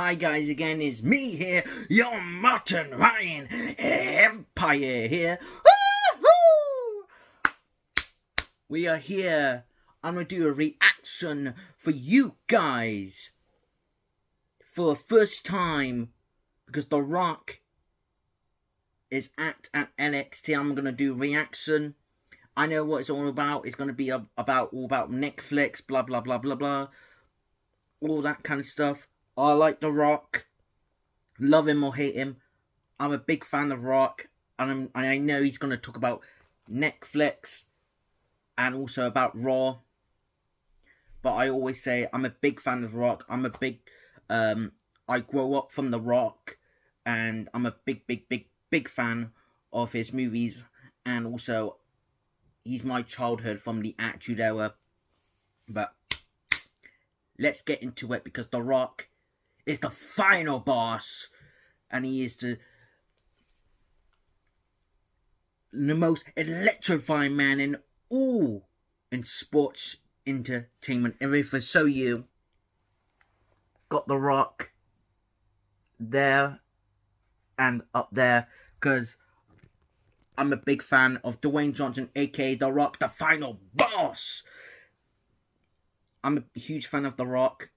Hi guys, again, it's me here, your Martin Ryan Empire here. Woo-hoo! We are here. I'm going to do a reaction for you guys. For the first time, because The Rock is at NXT, I'm going to do reaction. I know what it's all about. It's going to be all about Netflix, blah, blah, blah, blah, blah. All that kind of stuff. I like The Rock. Love him or hate him. I'm a big fan of Rock. And I know he's going to talk about Netflix. And also about Raw. But I always say I'm a big fan of Rock. I'm a big... I grow up from The Rock. And I'm a big fan of his movies. And also, he's my childhood from the Attitude Era. But let's get into it, because The Rock is the final boss. And he is the most electrifying man in sports entertainment. And if I show you, got The Rock there and up there, because I'm a big fan of Dwayne Johnson, aka The Rock, the final boss. I'm a huge fan of The Rock,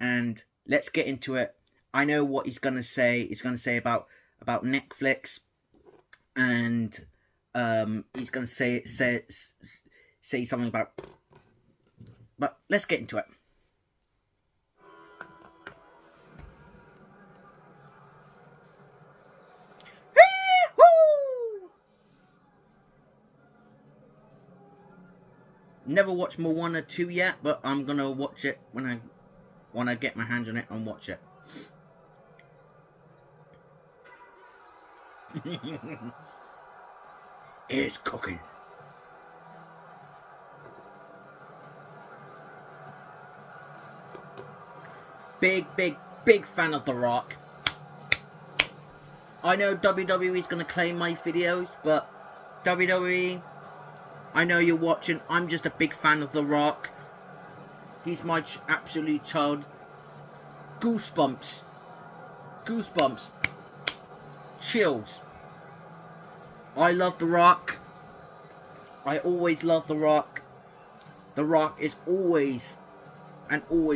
and let's get into it. I know what he's gonna say. He's gonna say about Netflix, and he's gonna say something about. But let's get into it. Never watched Moana 2 yet, but I'm gonna watch it when I get my hands on it and watch it. It's cooking. Big fan of The Rock. I know WWE is gonna claim my videos, but WWE, I know you're watching. I'm just a big fan of The Rock. He's my absolute child. Goosebumps. Chills. I love The Rock. I always love The Rock. The Rock is always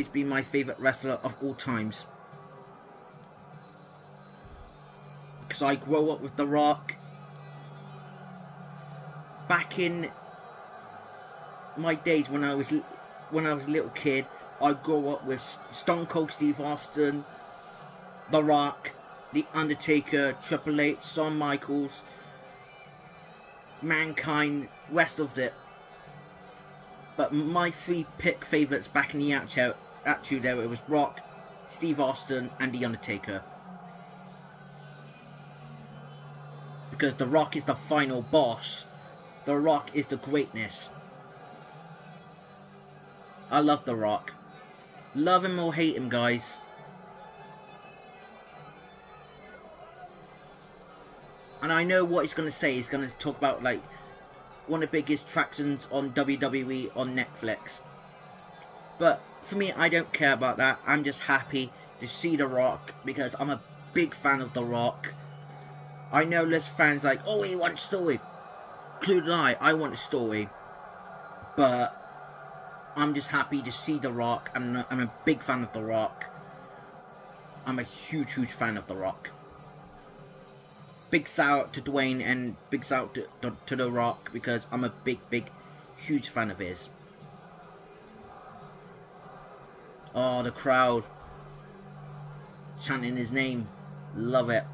been my favourite wrestler of all times. Because I grew up with The Rock. Back in my days when I was a little kid, I grew up with Stone Cold Steve Austin, The Rock, The Undertaker, Triple H, Shawn Michaels, Mankind, rest of it. But my three pick favourites back in the Attitude Era was Rock, Steve Austin, and The Undertaker. Because The Rock is the final boss. The Rock is the greatness. I love The Rock. Love him or hate him, guys. And I know what he's going to say. He's going to talk about, like, one of the biggest attractions on WWE on Netflix. But for me, I don't care about that. I'm just happy to see The Rock, because I'm a big fan of The Rock. I know there's fans like, oh, he wants story. Including I want a story. But I'm just happy to see The Rock. I'm a big fan of The Rock. I'm a huge fan of The Rock. Big shout out to Dwayne, and big shout out to The Rock, because I'm a big, huge fan of his. Oh, the crowd chanting his name. Love it.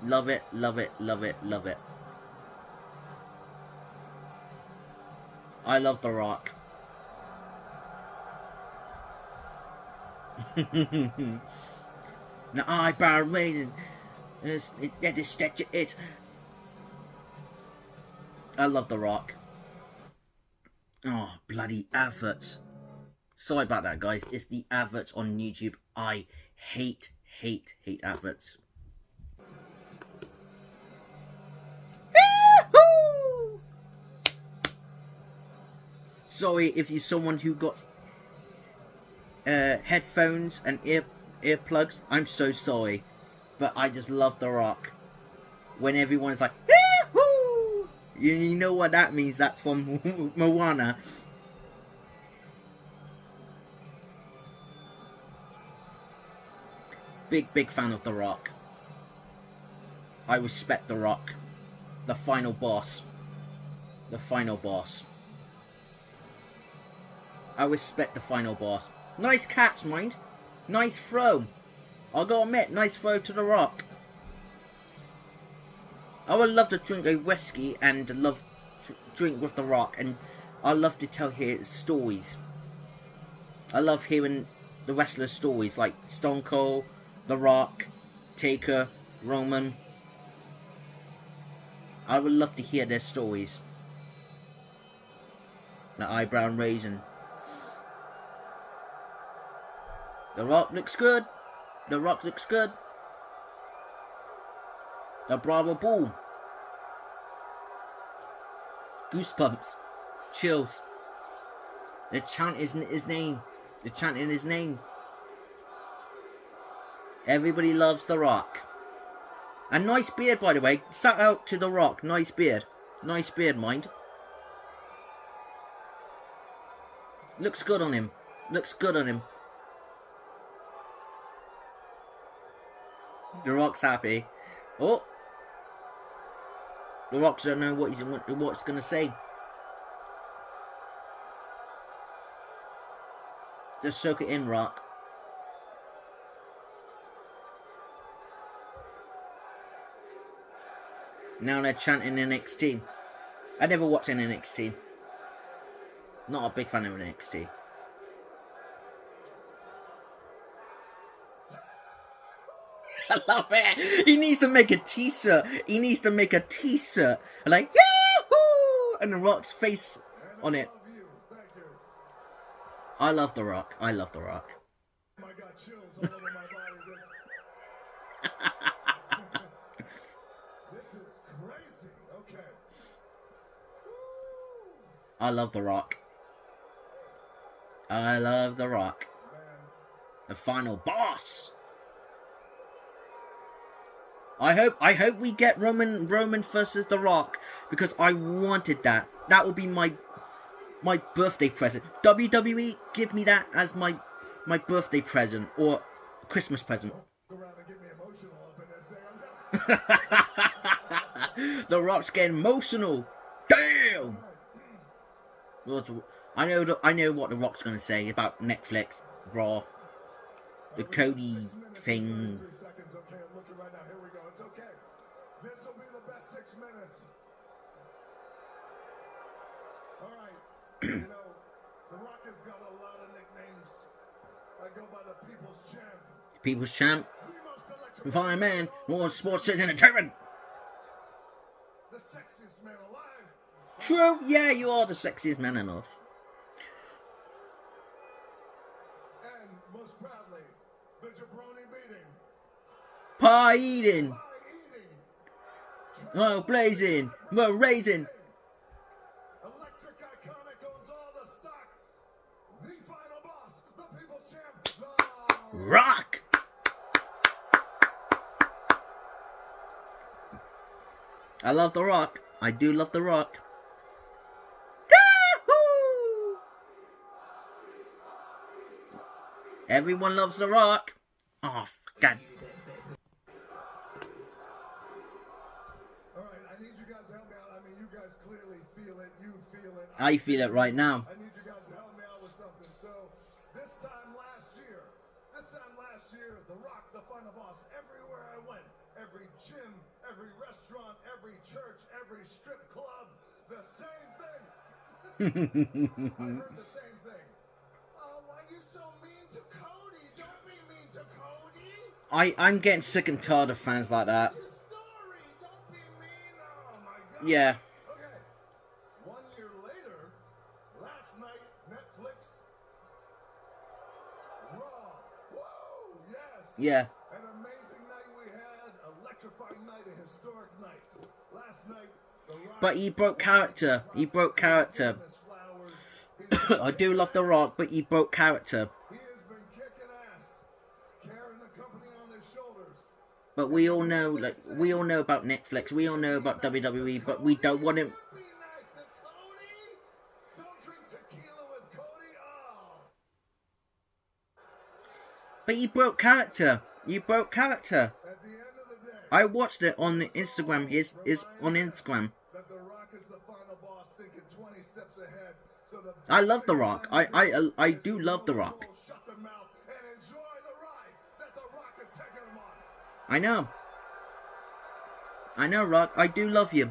Love it, love it, love it, love it. I love The Rock. Now eyebrow raising. That is statue it. I love The Rock. Oh, bloody adverts. Sorry about that, guys. It's the adverts on YouTube. I hate adverts. Sorry if you're someone who got headphones and earplugs, I'm so sorry. But I just love The Rock. When everyone's like, yahoo! You know what that means? That's from Moana. Big fan of The Rock. I respect The Rock. The final boss. The final boss. I respect the final boss. Nice catch, mind. Nice throw. I'll go admit, nice throw to The Rock. I would love to drink a whiskey and drink with The Rock, and I love to tell his stories. I love hearing the wrestlers' stories like Stone Cold, The Rock, Taker, Roman. I would love to hear their stories. The eyebrow raising. The Rock looks good. The Rock looks good. The Bravo Bull. Goosebumps. Chills. The chant isn't his name. The chant in his name. Everybody loves The Rock. A nice beard, by the way. Shout out to The Rock. Nice beard. Nice beard, mind. Looks good on him. Looks good on him. The Rock's happy. Oh. The Rock don't know what he's gonna say. Just soak it in, Rock. Now they're chanting NXT. I never watched an NXT. Not a big fan of NXT. I love it. He needs to make a t-shirt. He needs to make a t-shirt. Like, yahoo! And The Rock's face on it. I love The Rock. I love The Rock. I got chills all over my body. This is crazy. Okay. I love The Rock. I love The Rock. The final boss. I hope we get Roman versus The Rock, because I wanted that. That would be my birthday present. WWE, give me that as my birthday present or Christmas present. The Rock's getting emotional. Damn. I know what The Rock's gonna say about Netflix, Raw, the Cody thing. This will be the best 6 minutes. Alright, you know, The Rock has got a lot of nicknames. I go by the People's Champ. People's Champ. Fine man, more sports entertainment. The sexiest man alive. True, yeah, you are the sexiest man enough. And most proudly, the jabroni beating. Pie eating. Oh, blazing! We're raising! Electric Iconic owns all the stock. The final boss, the People's Champ, The Rock! I love The Rock. I do love The Rock. Yahoo! Everyone loves The Rock. Oh, God. I feel it right now. I need you guys to help me out with something. So, this time last year, The Rock, the final boss, everywhere I went, every gym, every restaurant, every church, every strip club, the same thing. I heard the same thing. Why are you so mean to Cody? Don't be mean to Cody. I'm getting sick and tired of fans like that. It's your story. Don't be mean. Oh my God. Yeah. Yeah. An amazing night we had, electrifying night, a historic night. Last night, The Rock. But he broke character. He broke character. I do love The Rock, but he broke character. He has been But we all know, like, we all know about Netflix, we all know about WWE, but we don't want him. But you broke character. You broke character. I watched it on the Instagram. Is on Instagram. I love The Rock. I do love The Rock. I know. I know, Rock. I do love you.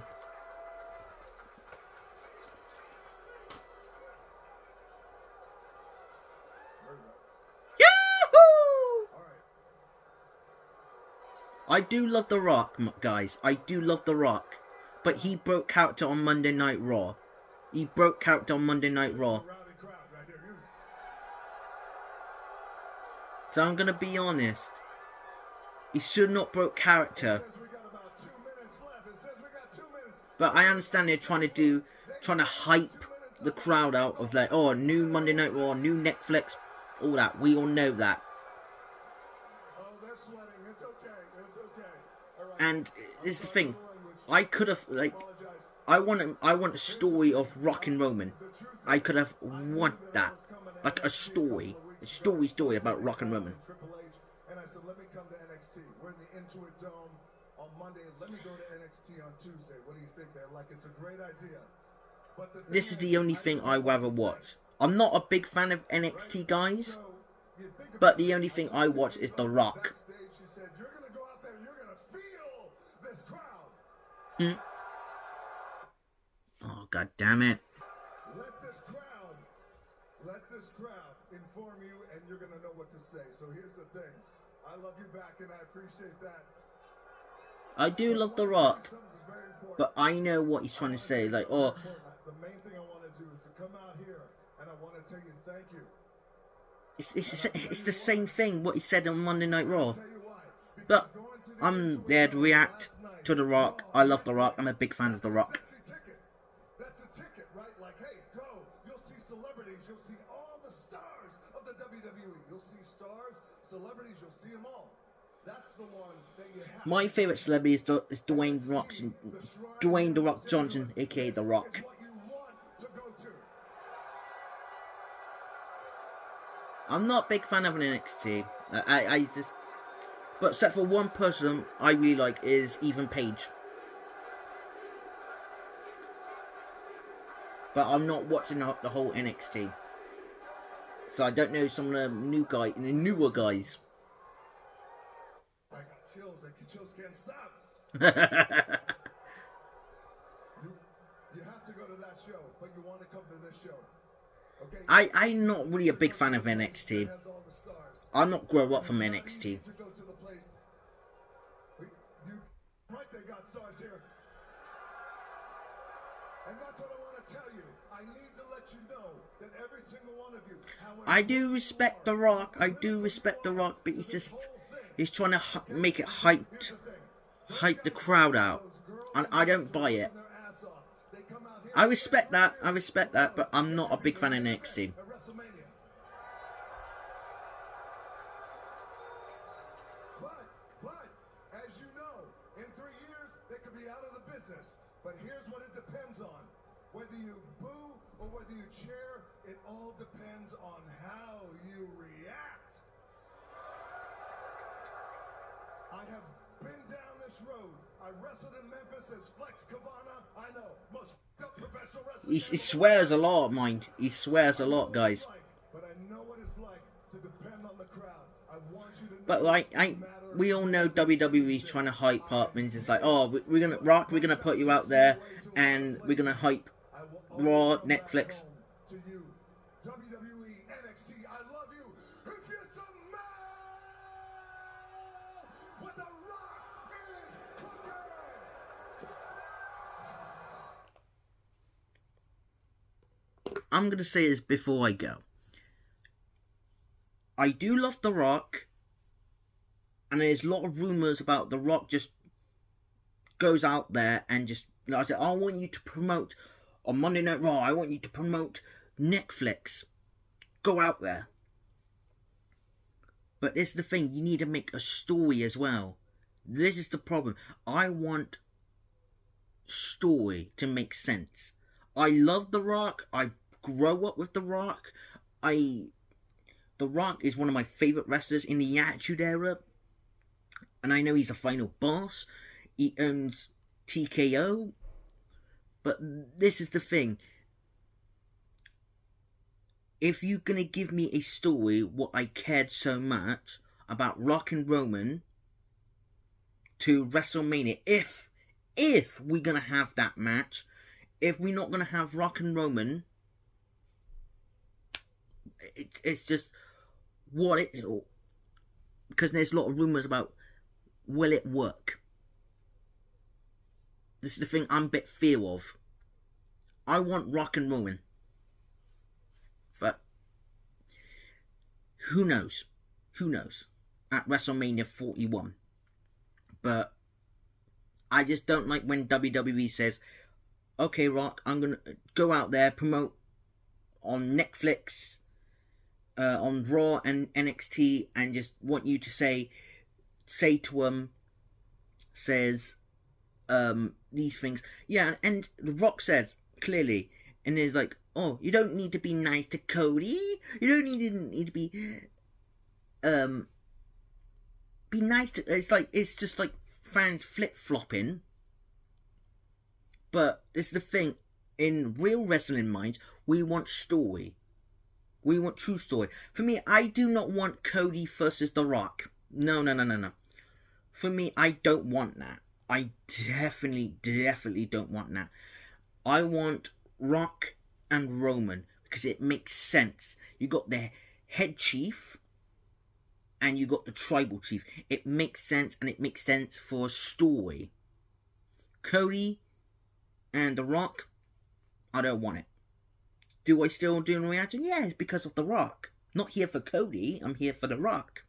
I do love The Rock, guys. I do love The Rock. But he broke character on Monday Night Raw. He broke character on Monday Night Raw. So I'm going to be honest. He should not broke character. But I understand they're trying to hype the crowd out of like, oh, new Monday Night Raw, new Netflix, all that. We all know that. And this is the thing, I could have, like, I want a story of Rock and Roman. I could have want that, like a story about Rock and Roman. And I said, let me come to NXT. We're in the Intuit Dome on Monday. Let me go to NXT on Tuesday. What do you think? They're like, it's a great idea. But this is the only thing I rather watch. I'm not a big fan of NXT guys, but the only thing I watch is The Rock. Oh, god damn it. Let this crowd inform you and you're going to know what to say. So here's the thing. I love you back and I appreciate that. I do love The Rock, but I know what he's trying to say. Like, oh, the main thing I want to do is to come out here and I want to tell you thank you. It's the same thing what he said on Monday Night Raw. But I'm there to react to The Rock. I love The Rock. I'm a big fan of The Rock. That's a ticket, right? Like, hey, go. You'll see celebrities. You'll see all the stars of the WWE. You'll see stars, celebrities. You'll see them all. That's the one that you have. My favourite celebrity is Dwayne The Rock Johnson, aka The Rock. I'm not a big fan of an NXT. I just... But except for one person I really like is Ethan Page. But I'm not watching the whole NXT. So I don't know some of the newer guys. I got chills. Chills can't stop. you have to go to that show, but you want to come to this show. Okay? I'm not really a big fan of NXT. I'm not grow up from NXT. Right, they got stars here. And that's what I want to tell you. I need to let you know that every single one of you... I do respect The Rock. I do respect The Rock, but he's trying to make it hype the crowd out. And I don't buy it. I respect that, but I'm not a big fan of NXT. But, as you know, in 3 years, they could be out of the business. But here's what it depends on. Whether you boo or whether you cheer, it all depends on how you react. I have been down this road. I wrestled in Memphis as Flex Kavana. I know, most professional wrestlers. He swears a lot, mind. He swears a lot, guys. But I know what it's like to depend on the crowd. I want you to know. But like, we all know WWE's trying to hype up, and it's just like, oh, we're gonna put you out there, and we're gonna hype Raw, Netflix. To you, WWE, NXT, I love you. If you're some man, what The Rock is cooking. I'm gonna say this before I go. I do love The Rock, and there's a lot of rumors about The Rock just goes out there and just, like I said, I want you to promote on Monday Night Raw, I want you to promote Netflix. Go out there. But this is the thing, you need to make a story as well. This is the problem. I want story to make sense. I love The Rock. I grew up with The Rock. The Rock is one of my favorite wrestlers in the Attitude Era. And I know he's a final boss. He owns TKO. But this is the thing. If you're going to give me a story what I cared so much about Rock and Roman to WrestleMania, if we're going to have that match, if we're not going to have Rock and Roman, it's just what it is. Because there's a lot of rumours about, will it work? This is the thing I'm a bit fear of. I want Rock and Roman. But who knows? Who knows? At WrestleMania 41. But I just don't like when WWE says, okay, Rock, I'm going to go out there, promote on Netflix, on Raw and NXT, and just want you to say to them, says these things. Yeah, and The Rock says clearly, and it's like, oh, you don't need to be nice to Cody. You don't need to be nice to. It's just like fans flip flopping. But it's the thing, in real wrestling minds, we want story. We want true story. For me, I do not want Cody versus The Rock. No. For me, I don't want that. I definitely don't want that. I want Rock and Roman because it makes sense. You got the head chief and you got the tribal chief. It makes sense, and it makes sense for a story. Cody and The Rock, I don't want it. Do I still do a reaction? Yeah, it's because of The Rock. Not here for Cody, I'm here for The Rock.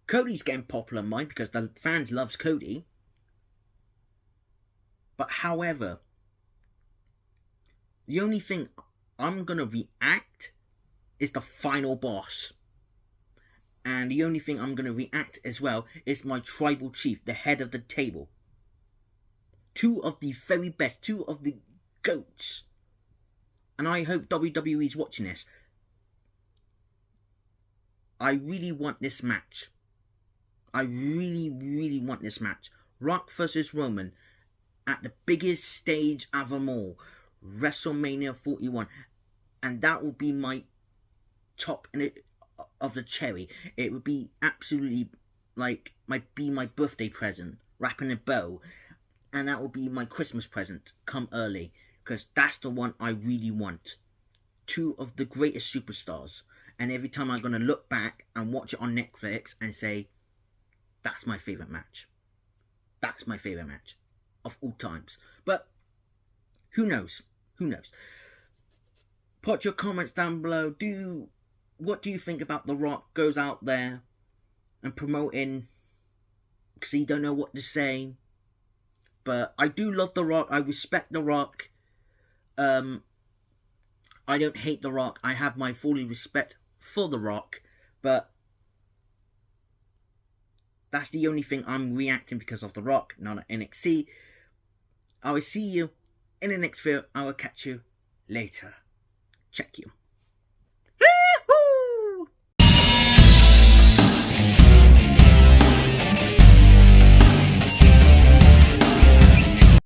Cody's getting popular in mine because the fans loves Cody. But however, the only thing I'm going to react is the final boss. And the only thing I'm going to react as well is my tribal chief, the head of the table. Two of the very best, two of the GOATs. And I hope WWE is watching this. I really want this match. I really want this match. Rock versus Roman at the biggest stage of them all. WrestleMania 41. And that will be my top of the cherry. It would be absolutely like my birthday present. Wrapping a bow. And that will be my Christmas present. Come early. Because that's the one I really want. Two of the greatest superstars. And every time I'm going to look back and watch it on Netflix and say, that's my favourite match. That's my favourite match of all times. But who knows? Who knows? Put your comments down below. What do you think about The Rock goes out there and promoting because he don't know what to say? But I do love The Rock. I respect The Rock. I don't hate The Rock. I have my full respect for The Rock. But that's the only thing I'm reacting because of The Rock, not at NXT. I will see you in the next video. I will catch you later. Check you.